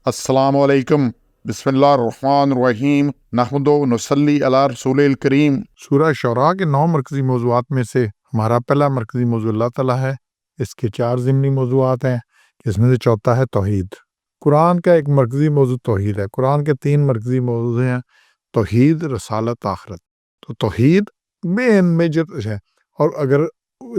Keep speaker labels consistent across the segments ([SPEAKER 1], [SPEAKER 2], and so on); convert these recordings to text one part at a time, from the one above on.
[SPEAKER 1] अस्सलामु अलैकुम, बिस्मिल्लाहिर्रहमानिर्रहीम, नहमदु व नुसल्ली अला रसूलिल करीम।
[SPEAKER 2] सूरह शौरा के 9 मरकज़ी मौज़ूआत में से हमारा पहला मरकज़ी मौज़ू अल्लाह ताला है। इसके 4 ज़िमनी मौज़ूआत हैं, जिसमें से चौथा है तौहीद। कुरान का एक मरकज़ी मौज़ू तौहीद है। कुरान के 3 मरकज़ी मौज़ू हैं, तौहीद, रसालत, आखिरत। तो तौहीद मेन मेजर है, और अगर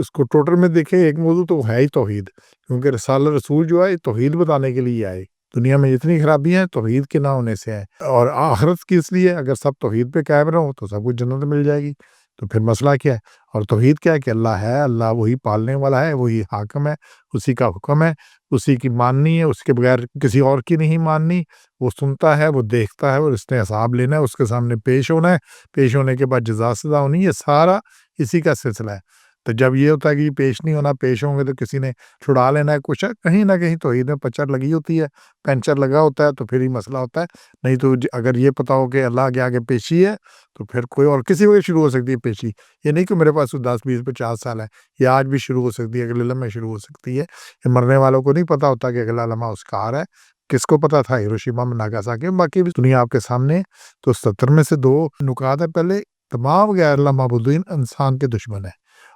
[SPEAKER 2] इसको टोटल में देखें एक मौज़ू तो है ही तौहीद, क्योंकि रसालत रसूल जो है तौहीद बताने के लिए आए। दुनिया में जितनी खराबियां हैं तौहीद के ना होने से है, और आखिरत की इसलिए अगर सब तौहीद पे कायम रहो तो सब कुछ जन्नत मिल जाएगी। तो फिर मसला क्या है? और तौहीद क्या है कि अल्लाह है, अल्लाह वही पालने वाला है, वही हाकिम है, उसी का हुक्म है, उसी की माननी है, उसके बगैर किसी और की नहीं माननी। वो सुनता है, वो देखता है, और इसने हिसाब लेना है, उसके सामने पेश होना है, पेश होने के बाद जज़ा सज़ा होनी है। ये सारा इसी का सिलसिला है। तो जब ये होता है कि पेश नहीं होना, पेश होंगे तो किसी ने छुड़ा लेना है कुछ है, कहीं ना कहीं तौहीद में पचर लगी होती है, पंचर लगा होता है, तो फिर ही मसला होता है। नहीं तो अगर ये पता हो कि अल्लाह के आगे पेशी है, तो फिर कोई और किसी वक्त शुरू हो सकती है पेशी। ये नहीं कि मेरे पास 10 20 50 साल है, ये आज भी शुरू हो सकती है, अगले लम्हे शुरू हो सकती है। ये मरने वालों को नहीं पता होता कि अगला लम्हा उसका आ रहा है। किसको पता था हिरोशिमा में नागासाकी में? बाकी भी दुनिया आपके सामने है। तो 70 में से 2 नुकात है। पहले, तमाम गैर अल्लाह माबूदीन इंसान के दुश्मन है,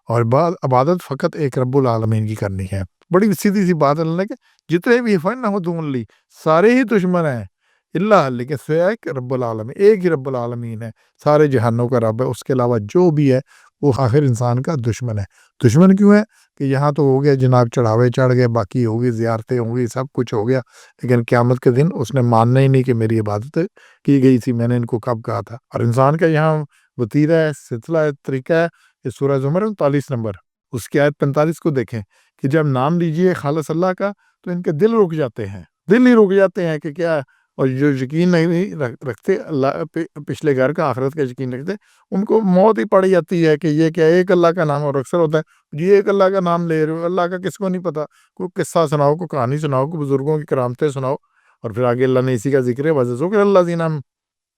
[SPEAKER 2] और बाद इबादत फ़कत एक रब्बुल आलमीन की करनी है। बड़ी सीधी-सी बात है अल्लाह के, जितने भी फ़नहुदुनली सारे ही दुश्मन हैं, इल्ला लेकिन सिवाय एक रब्बुल आलमीन, एक ही रब्बुल आलमीन है, सारे जहानों का रब है। उसके अलावा जो भी है वो आखिर इंसान का दुश्मन है। दुश्मन क्यों है? कि यहाँ तो हो गया जनाब, चढ़ावे चढ़ गए, बाकी होगी, ज़ियारतें होंगी, सब कुछ हो गया, लेकिन क़यामत के दिन उसने मानना ही नहीं कि मेरी इबादत की गई थी, मैंने इनको कब कहा था। और इंसान का यहाँ वतीरा है, सिलसिला है, तरीका है। इस सूरह ज़ुमर 39 नंबर, उसकी आयत 45 को देखें कि जब नाम लीजिए खालिस अल्लाह का, तो इनके दिल रुक जाते हैं, दिल ही रुक जाते हैं कि क्या। और जो यकीन नहीं रखते अल्लाह पे, पिछले घर का, आखिरत का यकीन रखते, उनको मौत ही पड़ जाती है कि ये क्या एक अल्लाह का नाम, और अक्सर होता है जी एक अल्लाह का नाम ले रहे हो, अल्लाह का किसको नहीं पता। कोई किस्सा सुनाओ, कोई कहानी सुनाओ, कोई बुजुर्गों की करामतें सुनाओ, और फिर आगे अल्लाह ने इसी का जिक्र है, वज़ अल्लाह जी नाम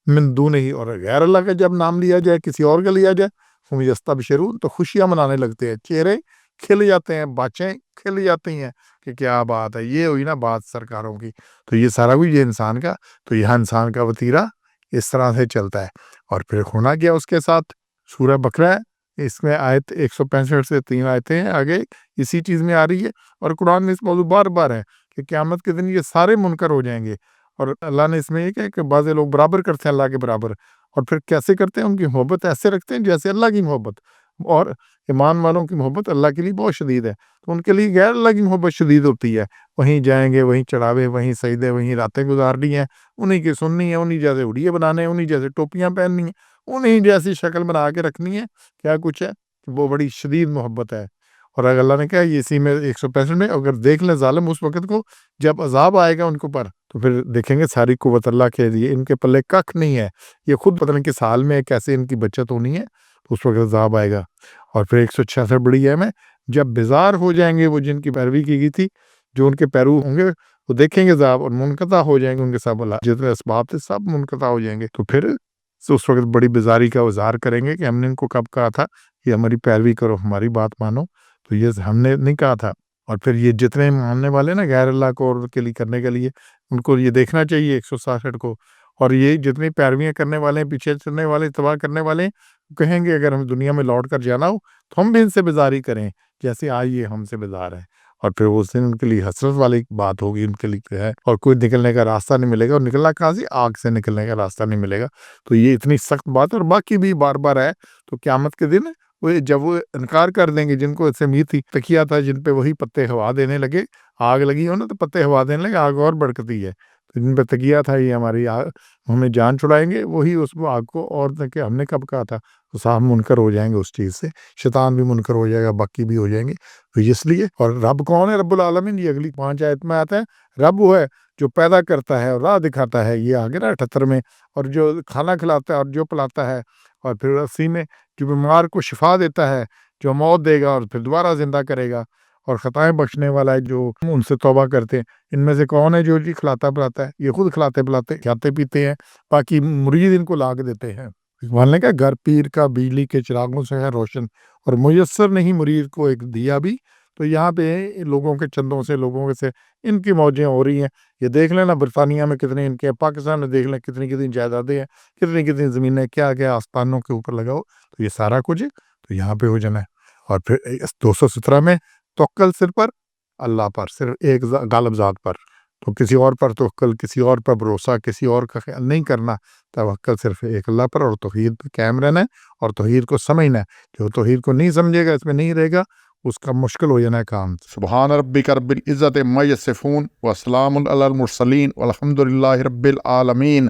[SPEAKER 2] मिन दूनिही, और गैर अल्लाह का जब नाम लिया जाए, किसी और का लिया जाए, हुम यस्तबशिरून, तो खुशियाँ मनाने लगते हैं, चेहरे खिल जाते हैं, बाँचें खिल जाती हैं कि क्या बात है। ये हुई ना बात सरकारों की। तो ये सारा कुछ ये इंसान का, तो यहाँ इंसान का वतीरा इस तरह से चलता है। और फिर होना क्या उसके साथ? सूरह बकरा है, इसमें आयत 165 से 3 आयतें हैं आगे, इसी चीज़ में आ रही है। और कुरान में इस मौजू बार-बार है कि क़यामत के दिन ये सारे मुनकर हो जाएँगे। और अल्लाह ने इसमें ये कहा कि बाज़ लोग बराबर करते हैं अल्लाह के बराबर, और फिर कैसे करते हैं? उनकी मोहब्बत ऐसे रखते हैं जैसे अल्लाह की मोहब्बत, और ईमान वालों की मोहब्बत अल्लाह के लिए बहुत शदीद है, तो उनके लिए गैर अल्लाह की मोहब्बत शदीद होती है। वहीं जाएंगे, वहीं चढ़ावे, वहीं सजदे, वहीं रातें गुजारनी है, उन्हीं की सुननी है, उन्हीं जैसे उड़िए बनाने हैं, उन्हीं जैसे टोपियाँ पहननी है, उन्हीं जैसी शक्ल बना के रखनी है। क्या कुछ है, वो बड़ी शदीद मोहब्बत है। और अगर अल्लाह ने कहा ये इसी में 165 में, अगर देख ले ज़ालिम उस वक़्त को जब अज़ाब आएगा उनके ऊपर, तो फिर देखेंगे सारी कुव्वत अल्लाह के लिए, इनके पल्ले कख नहीं है। ये खुद पता नहीं किस हाल में है, कैसे इनकी बचत होनी है, तो उस वक़्त अज़ाब आएगा। और फिर 166 बड़ी अहम है, जब बेज़ार हो जाएँगे वो जिनकी पैरवी की गई थी, जो उनके पैरू होंगे, वो देखेंगे अज़ाब, और मुनक़ता हो जाएँगे उनके सब जितने असबाब थे सब मुनक़ता हो जाएँगे। तो फिर उस वक़्त बड़ी बेज़ारी का इज़हार करेंगे कि हमने इनको कब कहा था कि हमारी पैरवी करो, हमारी बात मानो, तो ये हमने नहीं कहा था। और फिर ये जितने मानने वाले ना गैर अल्लाह को और उनके लिए करने के लिए, उनको ये देखना चाहिए 166 को। और ये जितनी पैरवियाँ करने वाले हैं, पीछे चलने वाले, तबाह करने वाले, कहेंगे अगर हमें दुनिया में लौट कर जाना हो तो हम भी इनसे बेज़ारी करें जैसे आज ये हमसे बेज़ार है। और फिर उस दिन उनके लिए हसरत वाली बात होगी, उनके लिए है, और कोई निकलने का रास्ता नहीं मिलेगा। और निकलना कहाँ से? आग से निकलने का रास्ता नहीं मिलेगा। तो ये इतनी सख्त बात है, और बाकी भी बार बार है। तो क़यामत के दिन वो जब वो इनकार कर देंगे, जिनको इससे उम्मीद थी, तकिया था जिन पे, वही पत्ते हवा देने लगे। आग लगी हो ना तो पत्ते हवा देने लगे, आग और भड़कती है। तो जिन पे तकिया था ये हमारी आग, हमें जान छुड़ाएंगे, वही उस आग को और कि हमने कब कहा था, तो साहब मुनकर हो जाएंगे उस चीज़ से। शैतान भी मुनकर हो जाएगा, बाकी भी हो जाएंगे। तो इसलिए, और रब कौन है? रब्बुल आलमीन। ये अगली 5 आयत में आता है, रब वो है जो पैदा करता है और राह दिखाता है, ये आगे ना 78 में। और जो खाना खिलाता है और जो पिलाता है, और फिर 80 में जो बीमार को शिफा देता है, जो मौत देगा और फिर दोबारा जिंदा करेगा, और खताएं बख्शने वाला है जो उनसे तौबा करते हैं। इनमें से कौन है जो जी खिलाता पिलाता है? ये खुद खिलाते पिलाते खाते पीते हैं, बाकी मुरीद इनको ला के देते हैं। इकबाल ने कहा, घर पीर का बिजली के चिरागों से है रोशन, और मुयस्सर नहीं मुरीद को एक दिया भी, تو یہاں پہ لوگوں کے چندوں سے لوگوں سے ان کی موجیں ہو رہی ہیں. یہ دیکھ لیں نا برطانیہ میں کتنے ان کے، پاکستان میں دیکھ لیں کتنی کتنی جائیدادیں ہیں، کتنی زمینیں، کیا کیا آستانوں کے اوپر لگاؤ. تو یہ سارا کچھ تو یہاں پہ ہو جانا ہے. اور پھر 217 میں توکل صرف پر اللہ پر، صرف ایک غالب ذات پر. تو کسی اور پر توکل، کسی اور پر بھروسہ، کسی اور کا خیال نہیں کرنا. توکل صرف ایک اللہ پر، اور توحید پہ قائم رہنا ہے اور توحید کو سمجھنا ہے. جو توحید کو نہیں سمجھے گا، اس میں نہیں رہے گا، اس کا مشکل ہو جانا ہے کام.
[SPEAKER 1] سبحان ربک رب العزت عما یصفون وسلام علی المرسلین والحمد للہ رب العالمین.